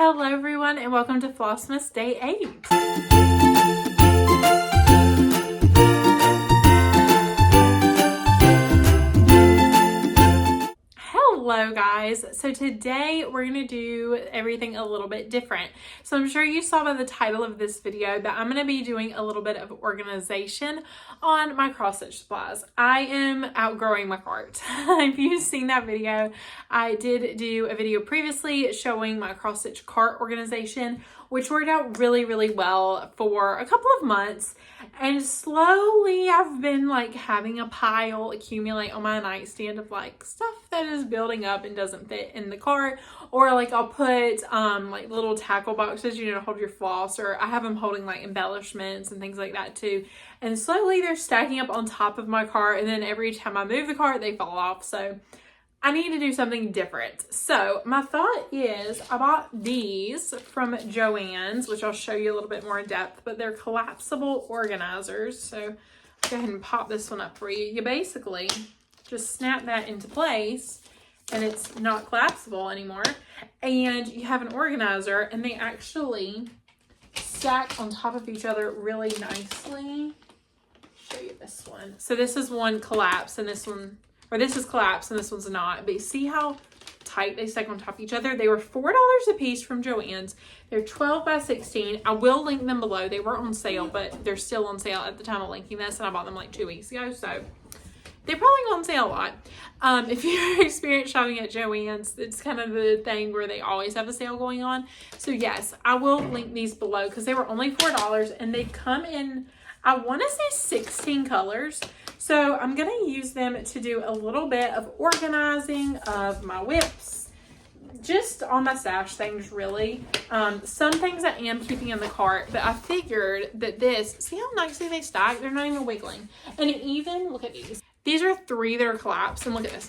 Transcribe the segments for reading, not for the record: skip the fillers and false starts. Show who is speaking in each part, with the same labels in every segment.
Speaker 1: Hello everyone and welcome to Flosmas Day 8. Hello guys, so today we're going to do everything a little bit different. So I'm sure you saw by the title of this video that I'm going to be doing a little bit of organization on my cross stitch supplies. I am outgrowing my cart. If you've seen that video, I did do a video previously showing my cross stitch cart organization, which worked out really well for a couple of months. And slowly I've been like having a pile accumulate on my nightstand of like stuff that is building up and doesn't fit in the cart, or like I'll put like little tackle boxes, to hold your floss, or I have them holding like embellishments and things like that too. And slowly they're stacking up on top of my cart, and then every time I move the cart they fall off. So I need to do something different. So my thought is I bought these from Joann's, which I'll show you a little bit more in depth, but they're collapsible organizers. So go ahead and pop this one up for you. You basically just snap that into place and it's not collapsible anymore. And you have an organizer and they actually stack on top of each other really nicely. Show you this one. So this is one collapse and this one, or this is collapsed and this one's not, but you see how tight they stack on top of each other? They were $4 a piece from Joann's. They're 12 by 16. I will link them below. They were on sale, but they're still on sale at the time of linking this, and I bought them like 2 weeks ago, so they probably go on sale a lot. If you're experienced shopping at Joann's, it's kind of the thing where they always have a sale going on. So yes, I will link these below because they were only $4 and they come in, I want to say 16 colors. So I'm going to use them to do a little bit of organizing of my whips, just on my stash things really. Some things I am keeping in the cart, but I figured that this, see how nicely they stack? They're not even wiggling. And even, look at these. These are 3 that are collapsed, and look at this.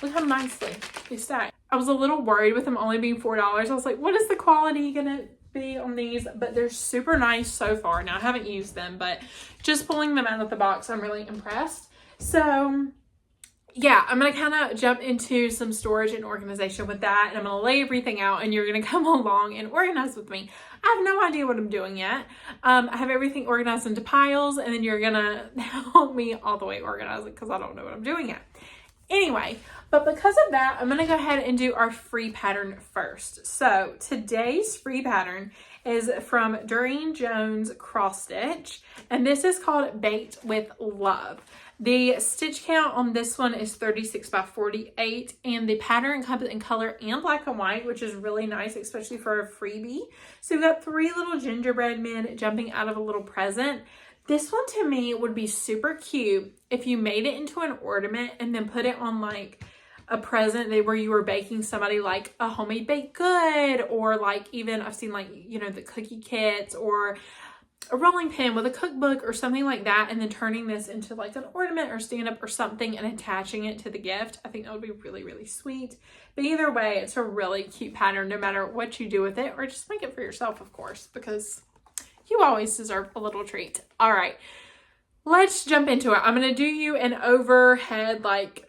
Speaker 1: Look how nicely they stack. I was a little worried with them only being $4. I was like, what is the quality gonna be on these? But they're super nice so far. Now I haven't used them, but just pulling them out of the box, I'm really impressed. So yeah, I'm gonna kind of jump into some storage and organization with that, and I'm gonna lay everything out and you're gonna come along and organize with me. I have no idea what I'm doing yet. I have everything organized into piles, and then you're gonna help me all the way organize it because I don't know what I'm doing yet. Anyway, but because of that, I'm gonna go ahead and do our free pattern first. So today's free pattern is from Durene Jones Cross Stitch, and this is called Baked with Love. The stitch count on this one is 36 by 48, and the pattern comes in color and black and white, which is really nice, especially for a freebie. So we've got 3 little gingerbread men jumping out of a little present. This one to me would be super cute if you made it into an ornament and then put it on like a present where you were baking somebody like a homemade baked good, or like even I've seen like, the cookie kits, or a rolling pin with a cookbook or something like that, and then turning this into like an ornament or stand up or something and attaching it to the gift. I think that would be really sweet. But either way, it's a really cute pattern no matter what you do with it, or just make it for yourself, of course, because you always deserve a little treat. All right, let's jump into it. I'm going to do you an overhead, like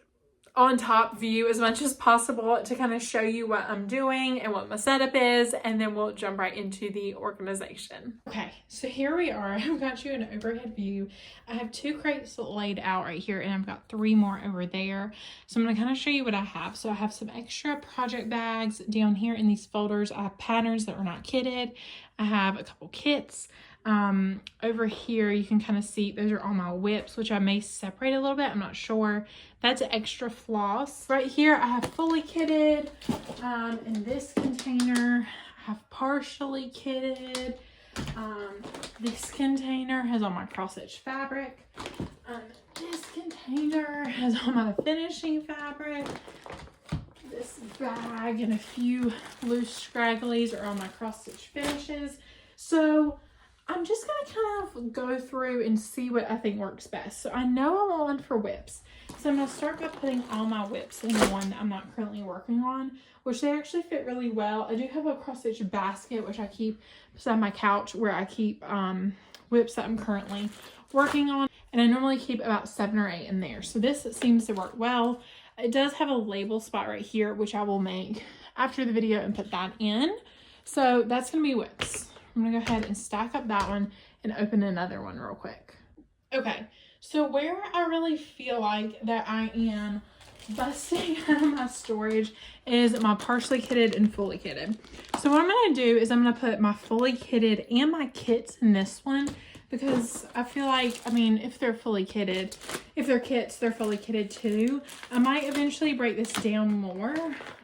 Speaker 1: on top view as much as possible to kind of show you what I'm doing and what my setup is, and then we'll jump right into the organization. Okay, so here we are. I've got you an overhead view. I have 2 crates laid out right here, and I've got 3 more over there. So I'm going to kind of show you what I have. So I have some extra project bags down here in these folders. I have patterns that are not kitted. I have a couple kits. Over here you can kind of see those are all my whips, which I may separate a little bit, I'm not sure. That's extra floss. Right here I have fully kitted. In this container I have partially kitted. This container has all my cross stitch fabric. This container has all my finishing fabric. This bag and a few loose scragglies are all my cross stitch finishes. So I'm just going to kind of go through and see what I think works best. So I know I'm on for whips. So I'm going to start by putting all my whips in one that I'm not currently working on, which they actually fit really well. I do have a cross stitch basket, which I keep beside my couch, where I keep whips that I'm currently working on. And I normally keep about 7 or 8 in there. So this seems to work well. It does have a label spot right here, which I will make after the video and put that in. So that's going to be whips. I'm going to go ahead and stack up that one and open another one real quick. Okay, so where I really feel like that I am busting out of my storage is my partially kitted and fully kitted. So what I'm going to do is I'm going to put my fully kitted and my kits in this one, because I feel like, I mean, if they're fully kitted, if they're kits, they're fully kitted too. I might eventually break this down more.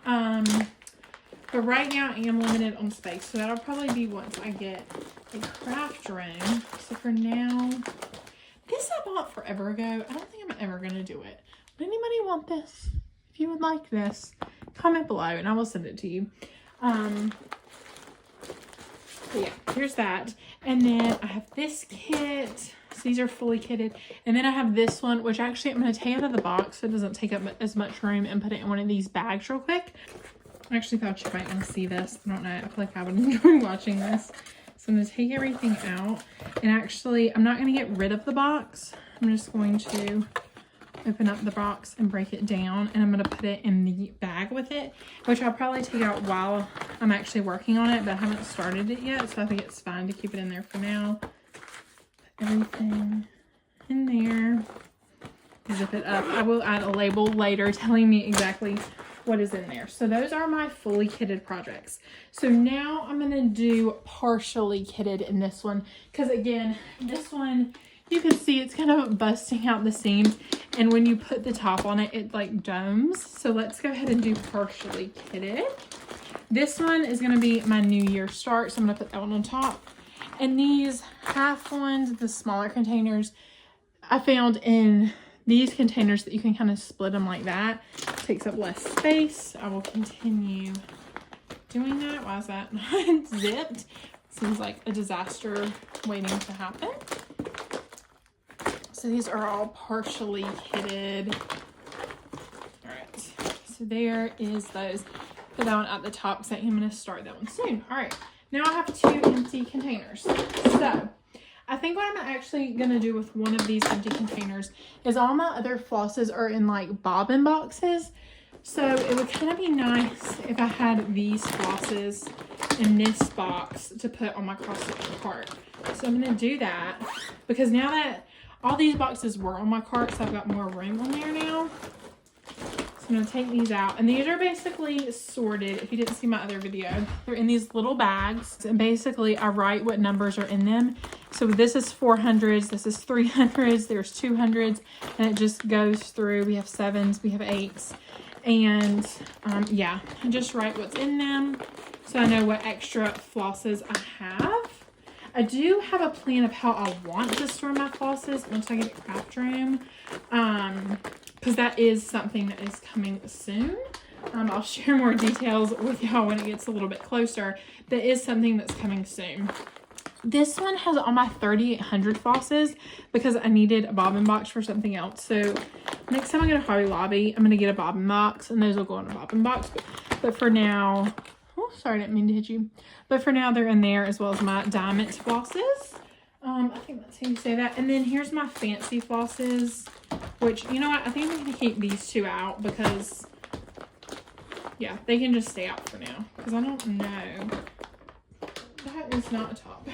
Speaker 1: But right now I am limited on space, so that'll probably be once I get a craft room. So for now, this I bought forever ago. I don't think I'm ever going to do it. Would anybody want this? If you would like this, comment below and I will send it to you. But yeah, here's that. And then I have this kit. So these are fully kitted. And then I have this one, which actually I'm going to take out of the box so it doesn't take up as much room, and put it in one of these bags real quick. I actually thought you might want to see this. I don't know. I feel like I would enjoy watching this. So I'm going to take everything out. And actually, I'm not going to get rid of the box. I'm just going to open up the box and break it down, and I'm going to put it in the bag with it, which I'll probably take out while I'm actually working on it, but I haven't started it yet, so I think it's fine to keep it in there for now. Put everything in there, zip it up. I will add a label later telling me exactly what is in there. So those are my fully kitted projects. So now I'm going to do partially kitted in this one, because again, this one, you can see it's kind of busting out the seams, and when you put the top on it, it like domes. So let's go ahead and do partially kitted. This one is going to be my New Year start, so I'm going to put that one on top. And these half ones, the smaller containers, I found in these containers that you can kind of split them like that. It takes up less space. I will continue doing that. Why is that not zipped? Seems like a disaster waiting to happen. So these are all partially kitted. All right, so there is those. Put that one at the top because I'm going to start that one soon. All right, now I have 2 empty containers. So I think what I'm actually going to do with one of these empty containers is all my other flosses are in like bobbin boxes. So it would kind of be nice if I had these flosses in this box to put on my cross-stitch cart. So I'm going to do that because now that all these boxes were on my cart, so I've got more room on there now. So I'm going to take these out. And these are basically sorted. If you didn't see my other video, they're in these little bags. And basically, I write what numbers are in them. So this is 400s, this is 300s, there's 200s, and it just goes through. We have 7s, we have 8s. And yeah, I just write what's in them so I know what extra flosses I have. I do have a plan of how I want to store my flosses once I get a craft room, because that is something that is coming soon. I'll share more details with y'all when it gets a little bit closer. That is something that's coming soon. This one has all my 3800 flosses because I needed a bobbin box for something else. So next time I go to Hobby Lobby, I'm going to get a bobbin box, and those will go in a bobbin box. But for now, oh, sorry, I didn't mean to hit you. But for now, they're in there, as well as my diamond flosses. I think that's how you say that. And then here's my fancy flosses, which, you know what? I think I'm going to keep these 2 out because, yeah, they can just stay out for now. Because I don't know. That is not a top.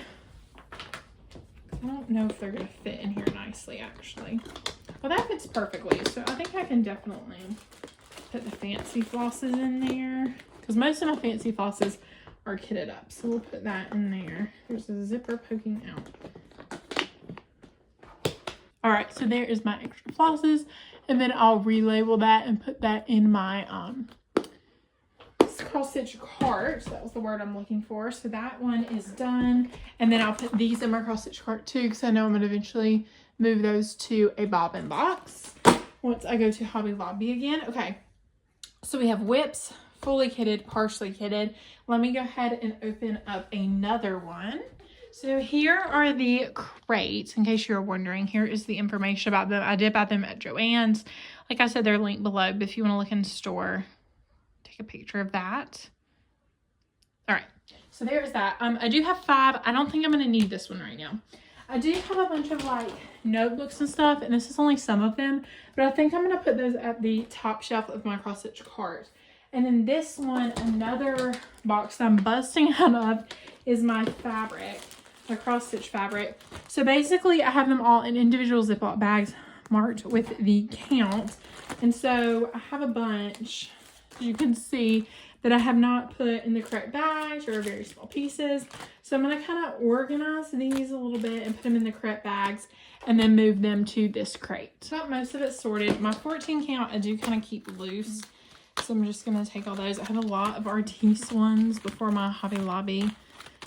Speaker 1: I don't know if they're going to fit in here nicely, actually. Well, that fits perfectly. So I think I can definitely put the fancy flosses in there. Because most of my fancy flosses are kitted up. So we'll put that in there. There's a zipper poking out. Alright, so there is my extra flosses. And then I'll relabel that and put that in my cross-stitch cart. That was the word I'm looking for. So that one is done. And then I'll put these in my cross-stitch cart too, because I know I'm going to eventually move those to a bobbin box once I go to Hobby Lobby again. Okay, so we have whips, fully kitted, partially kitted. Let me go ahead and open up another one. So here are the crates, in case you're wondering. Here is the information about them. I did buy them at Joann's. Like I said, they're linked below, but if you want to look in the store, take a picture of that. All right, so there's that. I do have 5. I don't think I'm going to need this one right now. I do have a bunch of like notebooks and stuff, and this is only some of them, but I think I'm going to put those at the top shelf of my cross-stitch cart. And then this one, another box that I'm busting out of, is my fabric, my cross stitch fabric. So basically I have them all in individual Ziploc bags marked with the count. And so I have a bunch, as you can see, that I have not put in the correct bags or very small pieces. So I'm going to kind of organize these a little bit and put them in the correct bags and then move them to this crate. Got most of it sorted. My 14 count I do kind of keep loose. So I'm just going to take all those. I have a lot of Artiste ones before my Hobby Lobby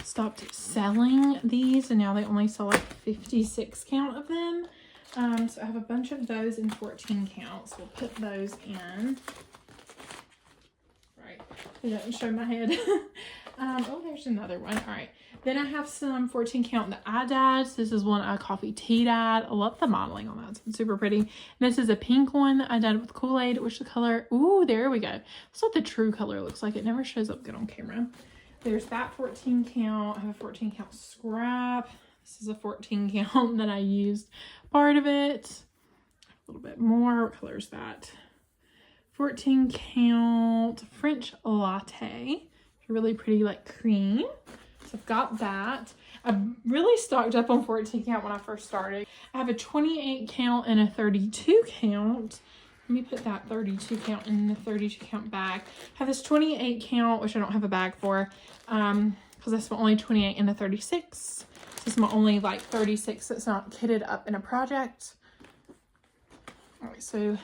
Speaker 1: stopped selling these, and now they only sell like 56 count of them. So I have a bunch of those in 14 counts. We'll put those in. Right, it doesn't show my head. Oh, there's another one. All right, then I have some 14 count that I dyed. So this is one I coffee tea dyed. I love the modeling on that. It's super pretty. And this is a pink one that I dyed with Kool-Aid. Which the color? Ooh, there we go. That's what the true color looks like. It never shows up good on camera. There's that 14 count. I have a 14 count scrap. This is a 14 count that I used part of it. A little bit more. What color is that? 14 count French latte. Really pretty, like cream. So I've got that. I really stocked up on 14 count when I first started. I have a 28 count and a 32 count. Let me put that 32 count in the 32 count bag. I have this 28 count, which I don't have a bag for, because that's my only 28 and a 36. This is my only like 36 that's not kitted up in a project. All right, so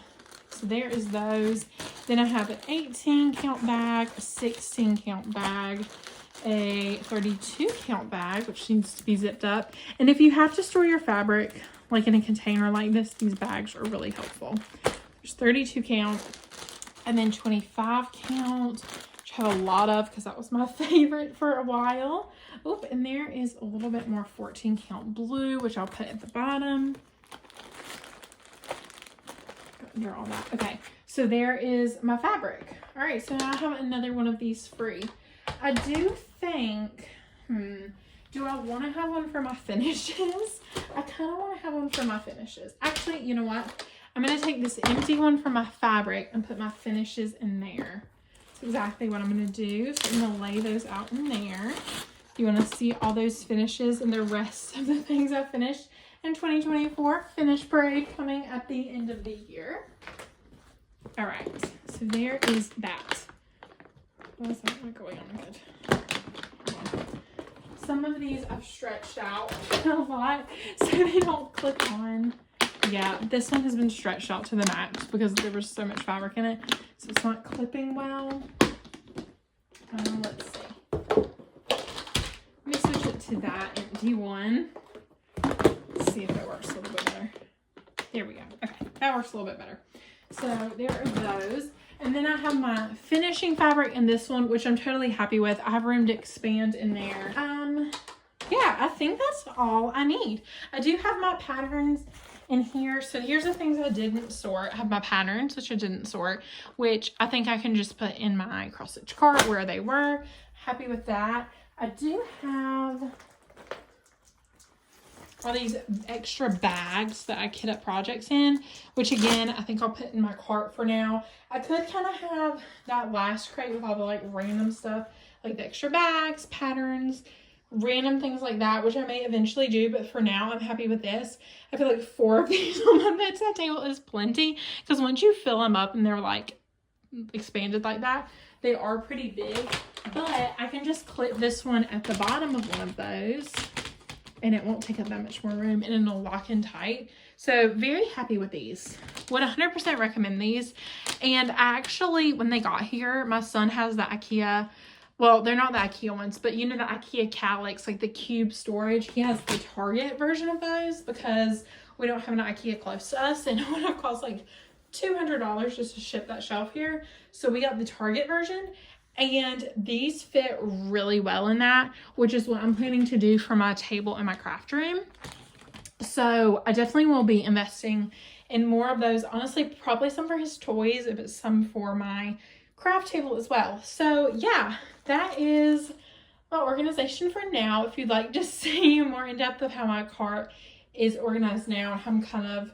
Speaker 1: there is those. Then I have an 18 count bag, a 16 count bag, a 32 count bag, which needs to be zipped up. And if you have to store your fabric like in a container like this, these bags are really helpful. There's 32 count and then 25 count, which I have a lot of because that was my favorite for a while. Oop, and there is a little bit more 14 count blue, which I'll put at the bottom. Under all that. Okay, so there is my fabric. All right, so now I have another one of these free. I do think, do I want to have one for my finishes? I kind of want to have one for my finishes. Actually, you know what? I'm going to take this empty one for my fabric and put my finishes in there. That's exactly what I'm going to do. So I'm going to lay those out in there. If you want to see all those finishes and the rest of the things I finished in 2024 finish parade coming at the end of the year. All right, so there is that. Why is that not going on good? Some of these I've stretched out a lot so they don't clip on. Yeah, this one has been stretched out to the max because there was so much fabric in it, so it's not clipping well. Let's see. Let me switch it to that empty one. Let's see if it works a little bit better. There we go. Okay, that works a little bit better. So there are those. And then I have my finishing fabric in this one, which I'm totally happy with. I have room to expand in there. Yeah, I think that's all I need. I do have my patterns in here. So here's the things I didn't sort. I have my patterns, which I didn't sort, which I think I can just put in my cross stitch cart where they were. Happy with that. I do have all these extra bags that I kit up projects in, which again, I think I'll put in my cart for now. I could kind of have that last crate with all the like random stuff, like the extra bags, patterns, random things like that, which I may eventually do, but for now I'm happy with this. I feel like 4 of these on my bedside table is plenty, because once you fill them up and they're like expanded like that, they are pretty big. But I can just clip this one at the bottom of one of those and it won't take up that much more room, and it'll lock in tight. So very happy with these. Would 100% recommend these. And actually, when they got here, my son has the IKEA, well, they're not the IKEA ones, but you know the IKEA Calyx, like the cube storage. He has the Target version of those because we don't have an IKEA close to us, and it would have cost like $200 just to ship that shelf here. So we got the Target version, and these fit really well in that, which is what I'm planning to do for my table in my craft room. So I definitely will be investing in more of those. Honestly, probably some for his toys, but some for my craft table as well. So yeah, that is my organization for now. If you'd like to see more in depth of how my cart is organized now, I'm kind of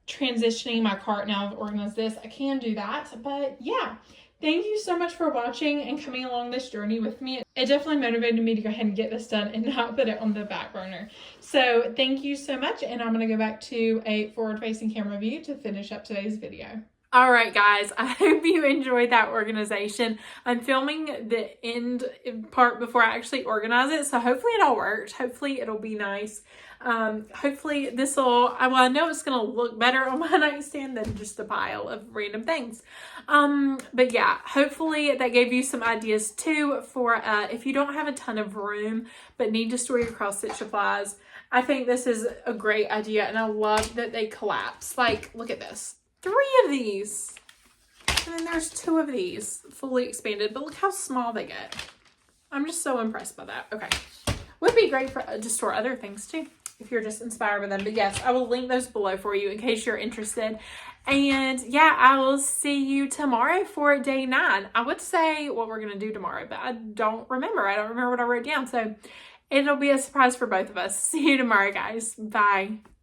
Speaker 1: transitioning my cart now. I've organized this, I can do that. But yeah, thank you so much for watching and coming along this journey with me. It definitely motivated me to go ahead and get this done and not put it on the back burner. So thank you so much, and I'm going to go back to a forward-facing camera view to finish up today's video. All right, guys, I hope you enjoyed that organization. I'm filming the end part before I actually organize it, so hopefully it all worked. Hopefully it'll be nice. Hopefully this will, well, I know it's going to look better on my nightstand than just a pile of random things. But yeah, hopefully that gave you some ideas too for if you don't have a ton of room but need to store your cross-stitch supplies. I think this is a great idea, and I love that they collapse. Like, look at this. 3 of these, and then there's 2 of these fully expanded, but look how small they get. I'm just so impressed by that. Okay, would be great for to store other things too if you're just inspired by them. But yes, I will link those below for you in case you're interested. And yeah, I will see you tomorrow for day 9. I would say what we're gonna do tomorrow, but I don't remember. I don't remember what I wrote down, so it'll be a surprise for both of us. See you tomorrow, guys. Bye.